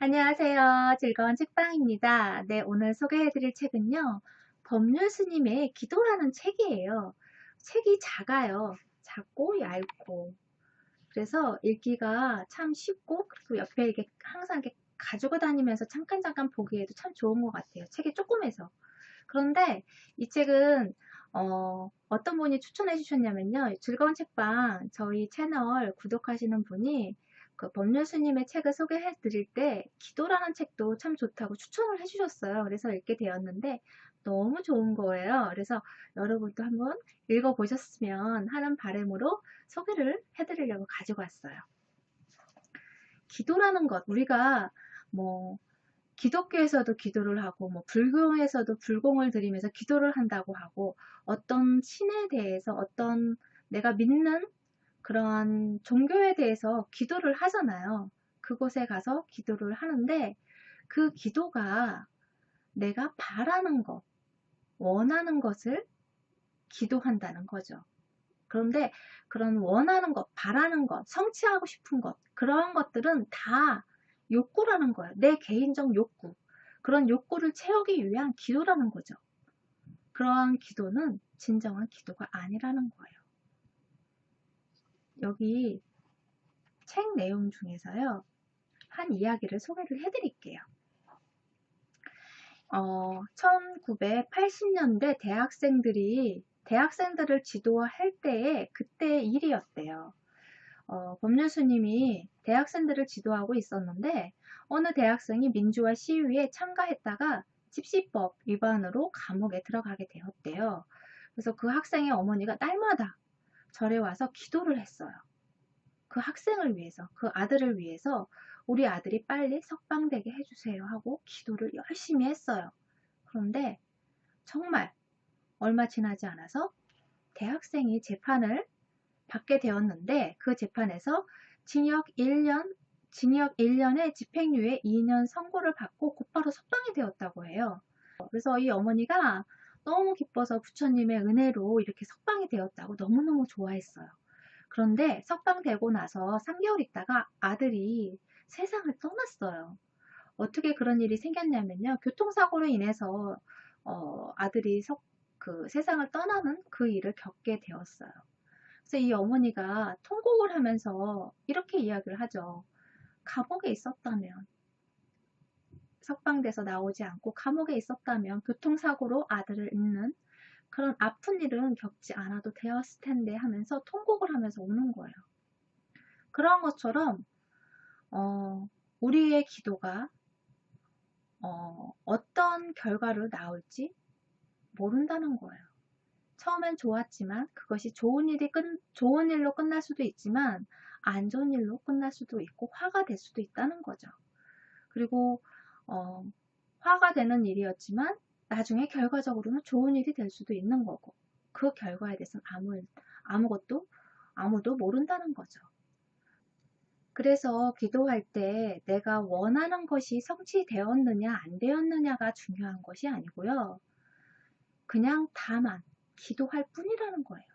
안녕하세요. 즐거운 책방입니다. 네, 오늘 소개해드릴 책은요. 법률 스님의 기도라는 책이에요. 책이 작아요. 작고 얇고. 그래서 읽기가 참 쉽고, 그리고 옆에 이렇게 항상 이렇게 가지고 다니면서 잠깐 보기에도 참 좋은 것 같아요. 책이 조그매서. 그런데 이 책은 어떤 분이 추천해 주셨냐면요. 즐거운 책방 저희 채널 구독하시는 분이 그 법률 스님의 책을 소개해 드릴 때 기도라는 책도 참 좋다고 추천을 해 주셨어요. 그래서 읽게 되었는데 너무 좋은 거예요. 그래서 여러분도 한번 읽어 보셨으면 하는 바람으로 소개를 해 드리려고 가지고 왔어요. 기도라는 것, 우리가 뭐 기독교에서도 기도를 하고 뭐 불교에서도 불공을 드리면서 기도를 한다고 하고, 어떤 신에 대해서, 어떤 내가 믿는 그런 종교에 대해서 기도를 하잖아요. 그곳에 가서 기도를 하는데, 그 기도가 내가 바라는 것, 원하는 것을 기도한다는 거죠. 그런데 그런 원하는 것, 바라는 것, 성취하고 싶은 것, 그런 것들은 다 욕구라는 거예요. 내 개인적 욕구. 그런 욕구를 채우기 위한 기도라는 거죠. 그러한 기도는 진정한 기도가 아니라는 거예요. 여기 책 내용 중에서요, 한 이야기를 소개를 해드릴게요. 1980년대 대학생들을 지도할 때에 그때 일이었대요. 법률 스님이 대학생들을 지도하고 있었는데, 어느 대학생이 민주화 시위에 참가했다가 집시법 위반으로 감옥에 들어가게 되었대요. 그래서 그 학생의 어머니가 날마다 절에 와서 기도를 했어요. 그 학생을 위해서, 그 아들을 위해서 우리 아들이 빨리 석방되게 해주세요 하고 기도를 열심히 했어요. 그런데 정말 얼마 지나지 않아서 대학생이 재판을 받게 되었는데, 그 재판에서 징역 1년에 집행유예 2년 선고를 받고 곧바로 석방이 되었다고 해요. 그래서 이 어머니가 너무 기뻐서 부처님의 은혜로 이렇게 석방이 되었다고 너무너무 좋아했어요. 그런데 석방되고 나서 3개월 있다가 아들이 세상을 떠났어요. 어떻게 그런 일이 생겼냐면요. 교통사고로 인해서 아들이 그 세상을 떠나는 그 일을 겪게 되었어요. 그래서 이 어머니가 통곡을 하면서 이렇게 이야기를 하죠. 감옥에 있었다면, 석방돼서 나오지 않고 감옥에 있었다면 교통사고로 아들을 잃는 그런 아픈 일은 겪지 않아도 되었을 텐데 하면서 통곡을 하면서 우는 거예요. 그런 것처럼 우리의 기도가 어떤 결과로 나올지 모른다는 거예요. 처음엔 좋았지만 그것이 좋은 일로 끝날 수도 있지만 안 좋은 일로 끝날 수도 있고 화가 될 수도 있다는 거죠. 그리고 화가 되는 일이었지만 나중에 결과적으로는 좋은 일이 될 수도 있는 거고, 그 결과에 대해서는 아무도 모른다는 거죠. 그래서 기도할 때 내가 원하는 것이 성취되었느냐 안 되었느냐가 중요한 것이 아니고요. 그냥 다만 기도할 뿐이라는 거예요.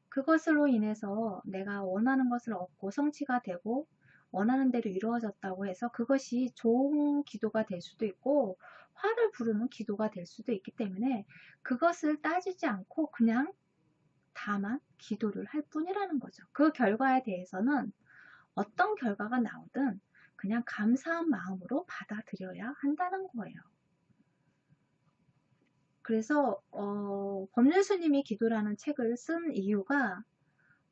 그것으로 인해서 내가 원하는 것을 얻고 성취가 되고 원하는 대로 이루어졌다고 해서 그것이 좋은 기도가 될 수도 있고 화를 부르는 기도가 될 수도 있기 때문에 그것을 따지지 않고 그냥 다만 기도를 할 뿐이라는 거죠. 그 결과에 대해서는 어떤 결과가 나오든 그냥 감사한 마음으로 받아들여야 한다는 거예요. 그래서 법률 스님이 기도라는 책을 쓴 이유가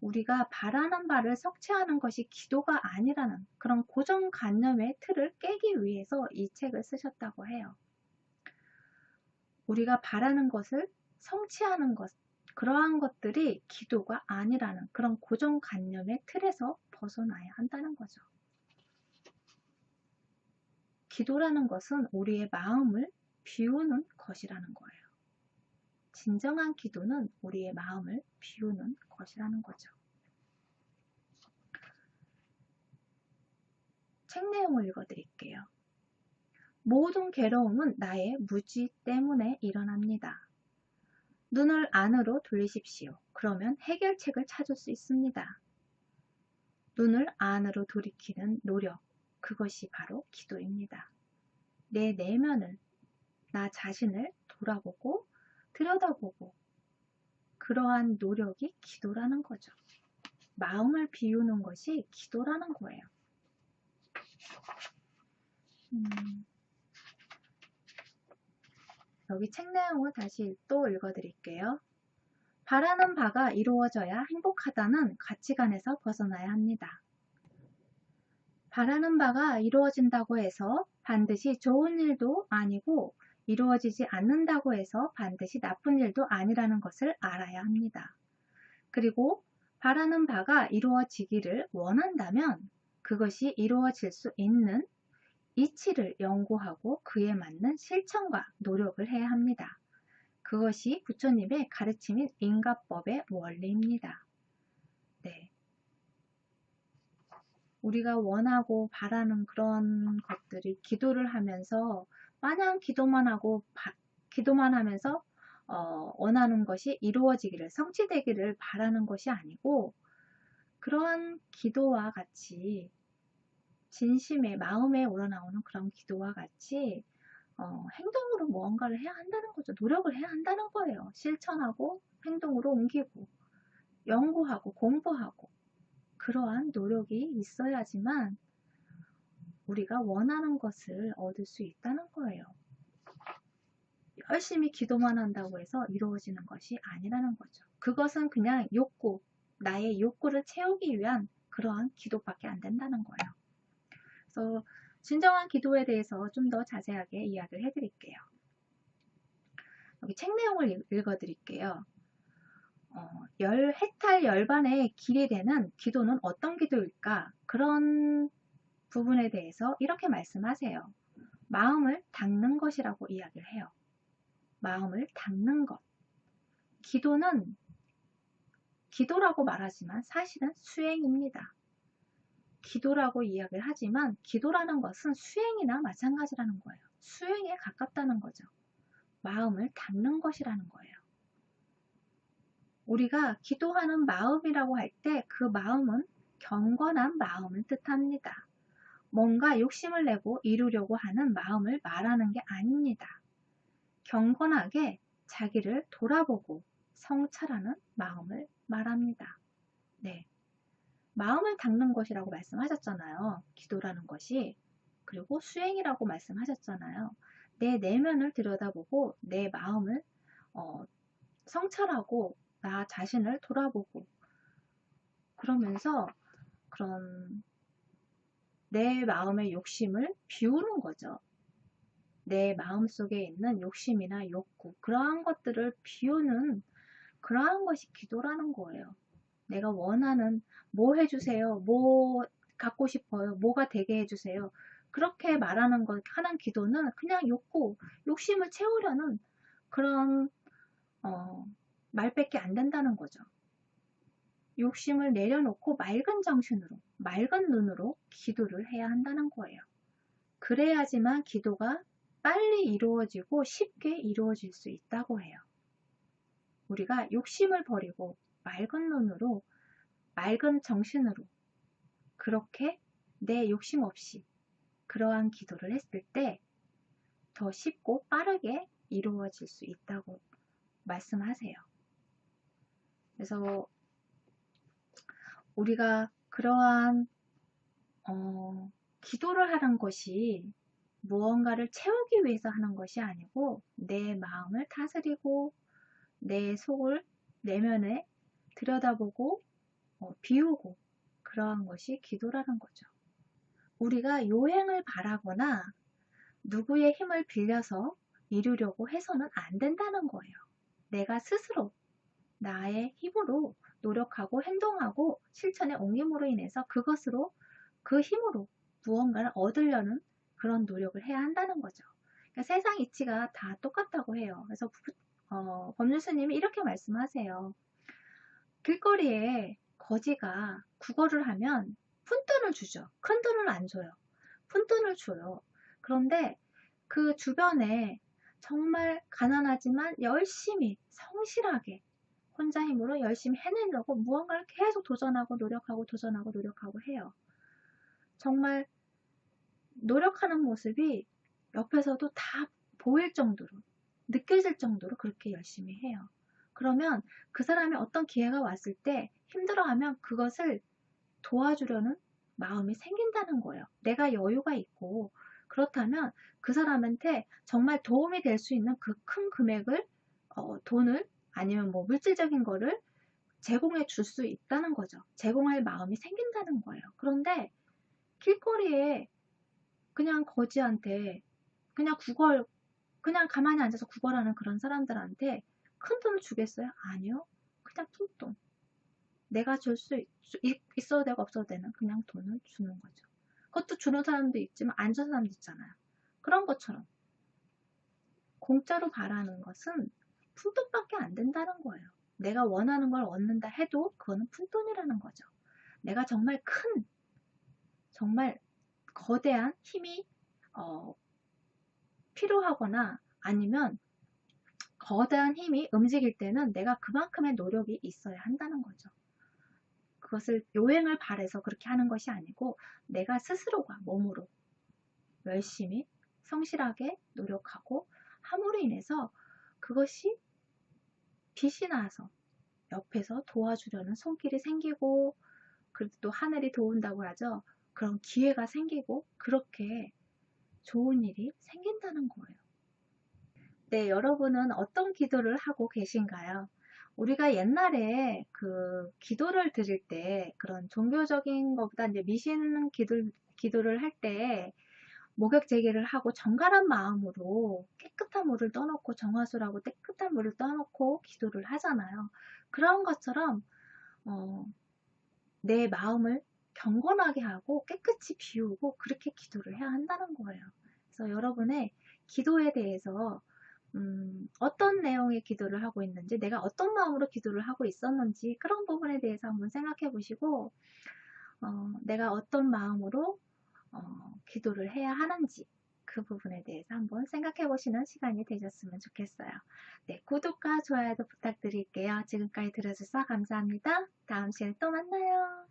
우리가 바라는 바를 성취하는 것이 기도가 아니라는 그런 고정관념의 틀을 깨기 위해서 이 책을 쓰셨다고 해요. 우리가 바라는 것을 성취하는 것, 그러한 것들이 기도가 아니라는 그런 고정관념의 틀에서 벗어나야 한다는 거죠. 기도라는 것은 우리의 마음을 비우는 것이라는 거예요. 진정한 기도는 우리의 마음을 비우는 것이라는 거죠. 책 내용을 읽어드릴게요. 모든 괴로움은 나의 무지 때문에 일어납니다. 눈을 안으로 돌리십시오. 그러면 해결책을 찾을 수 있습니다. 눈을 안으로 돌이키는 노력, 그것이 바로 기도입니다. 내 내면을, 나 자신을 돌아보고 들여다보고 그러한 노력이 기도라는 거죠. 마음을 비우는 것이 기도라는 거예요. 여기 책 내용을 다시 또 읽어드릴게요. 바라는 바가 이루어져야 행복하다는 가치관에서 벗어나야 합니다. 바라는 바가 이루어진다고 해서 반드시 좋은 일도 아니고 이루어지지 않는다고 해서 반드시 나쁜 일도 아니라는 것을 알아야 합니다. 그리고 바라는 바가 이루어지기를 원한다면 그것이 이루어질 수 있는 이치를 연구하고 그에 맞는 실천과 노력을 해야 합니다. 그것이 부처님의 가르침인 인가법의 원리입니다. 네. 우리가 원하고 바라는 그런 것들이 기도를 하면서 마냥 기도만 하면서 원하는 것이 이루어지기를, 성취되기를 바라는 것이 아니고 그러한 기도와 같이 진심의 마음에 우러나오는 그런 기도와 같이 행동으로 무언가를 해야 한다는 거죠. 노력을 해야 한다는 거예요. 실천하고 행동으로 옮기고 연구하고 공부하고 그러한 노력이 있어야지만 우리가 원하는 것을 얻을 수 있다는 거예요. 열심히 기도만 한다고 해서 이루어지는 것이 아니라는 거죠. 그것은 그냥 욕구, 나의 욕구를 채우기 위한 그러한 기도밖에 안 된다는 거예요. 그래서 진정한 기도에 대해서 좀 더 자세하게 이야기를 해드릴게요. 여기 책 내용을 읽어드릴게요. 해탈 열반의 길이 되는 기도는 어떤 기도일까? 그런 부분에 대해서 이렇게 말씀하세요. 마음을 닦는 것이라고 이야기를 해요. 마음을 닦는 것. 기도는 기도라고 말하지만 사실은 수행입니다. 기도라고 이야기를 하지만 기도라는 것은 수행이나 마찬가지라는 거예요. 수행에 가깝다는 거죠. 마음을 닦는 것이라는 거예요. 우리가 기도하는 마음이라고 할 때 그 마음은 경건한 마음을 뜻합니다. 뭔가 욕심을 내고 이루려고 하는 마음을 말하는 게 아닙니다. 경건하게 자기를 돌아보고 성찰하는 마음을 말합니다. 네. 마음을 닦는 것이라고 말씀하셨잖아요. 기도라는 것이. 그리고 수행이라고 말씀하셨잖아요. 내 내면을 들여다보고 내 마음을 성찰하고 나 자신을 돌아보고 그러면서 그런 내 마음의 욕심을 비우는 거죠. 내 마음속에 있는 욕심이나 욕구 그러한 것들을 비우는 그러한 것이 기도라는 거예요. 내가 원하는 뭐 해주세요. 뭐 갖고 싶어요. 뭐가 되게 해주세요. 그렇게 말하는 것 하는 기도는 그냥 욕심을 채우려는 그런 말밖에 안 된다는 거죠. 욕심을 내려놓고 맑은 정신으로, 맑은 눈으로 기도를 해야 한다는 거예요. 그래야지만 기도가 빨리 이루어지고 쉽게 이루어질 수 있다고 해요. 우리가 욕심을 버리고 맑은 눈으로, 맑은 정신으로 그렇게 내 욕심 없이 그러한 기도를 했을 때 더 쉽고 빠르게 이루어질 수 있다고 말씀하세요. 그래서 우리가 그러한 기도를 하는 것이 무언가를 채우기 위해서 하는 것이 아니고 내 마음을 다스리고 내 속을 내면에 들여다보고 비우고 그러한 것이 기도라는 거죠. 우리가 요행을 바라거나 누구의 힘을 빌려서 이루려고 해서는 안 된다는 거예요. 내가 스스로 나의 힘으로 노력하고 행동하고 실천에 옮김으로 인해서 그것으로 그 힘으로 무언가를 얻으려는 그런 노력을 해야 한다는 거죠. 그러니까 세상 이치가 다 똑같다고 해요. 그래서 법률스님이 이렇게 말씀하세요. 길거리에 거지가 구걸을 하면 푼돈을 주죠. 큰 돈을 안 줘요. 푼돈을 줘요. 그런데 그 주변에 정말 가난하지만 열심히 성실하게 혼자 힘으로 열심히 해내려고 무언가를 계속 도전하고 노력하고 도전하고 노력하고 해요. 정말 노력하는 모습이 옆에서도 다 보일 정도로, 느껴질 정도로 그렇게 열심히 해요. 그러면 그 사람이 어떤 기회가 왔을 때 힘들어하면 그것을 도와주려는 마음이 생긴다는 거예요. 내가 여유가 있고 그렇다면 그 사람한테 정말 도움이 될 수 있는 그 큰 금액을 돈을 아니면 뭐 물질적인 거를 제공해 줄 수 있다는 거죠. 제공할 마음이 생긴다는 거예요. 그런데 길거리에 그냥 거지한테 그냥 그냥 가만히 앉아서 구걸하는 그런 사람들한테 큰 돈을 주겠어요? 아니요. 그냥 푼돈. 내가 줄 수 있어도 되고 없어도 되는 그냥 돈을 주는 거죠. 그것도 주는 사람도 있지만 안 주는 사람도 있잖아요. 그런 것처럼 공짜로 바라는 것은 푼돈밖에 안 된다는 거예요. 내가 원하는 걸 얻는다 해도 그거는 푼돈이라는 거죠. 내가 정말 정말 거대한 힘이 어, 필요하거나 아니면 거대한 힘이 움직일 때는 내가 그만큼의 노력이 있어야 한다는 거죠. 그것을 요행을 바래서 그렇게 하는 것이 아니고 내가 스스로가 몸으로 열심히 성실하게 노력하고 함으로 인해서 그것이 빛이 나서 옆에서 도와주려는 손길이 생기고 그래도 또 하늘이 도운다고 하죠. 그런 기회가 생기고 그렇게 좋은 일이 생긴다는 거예요. 네, 여러분은 어떤 기도를 하고 계신가요? 우리가 옛날에 그 기도를 드릴 때 그런 종교적인 것보다 이제 미신 기도를 할 때 목욕 제기를 하고 정갈한 마음으로 깨끗한 물을 떠놓고 정화수라고 깨끗한 물을 떠놓고 기도를 하잖아요. 그런 것처럼 어, 내 마음을 경건하게 하고 깨끗이 비우고 그렇게 기도를 해야 한다는 거예요. 그래서 여러분의 기도에 대해서 어떤 내용의 기도를 하고 있는지, 내가 어떤 마음으로 기도를 하고 있었는지 그런 부분에 대해서 한번 생각해 보시고 내가 어떤 마음으로 기도를 해야 하는지 그 부분에 대해서 한번 생각해 보시는 시간이 되셨으면 좋겠어요. 네, 구독과 좋아요도 부탁드릴게요. 지금까지 들어주셔서 감사합니다. 다음 시간에 또 만나요.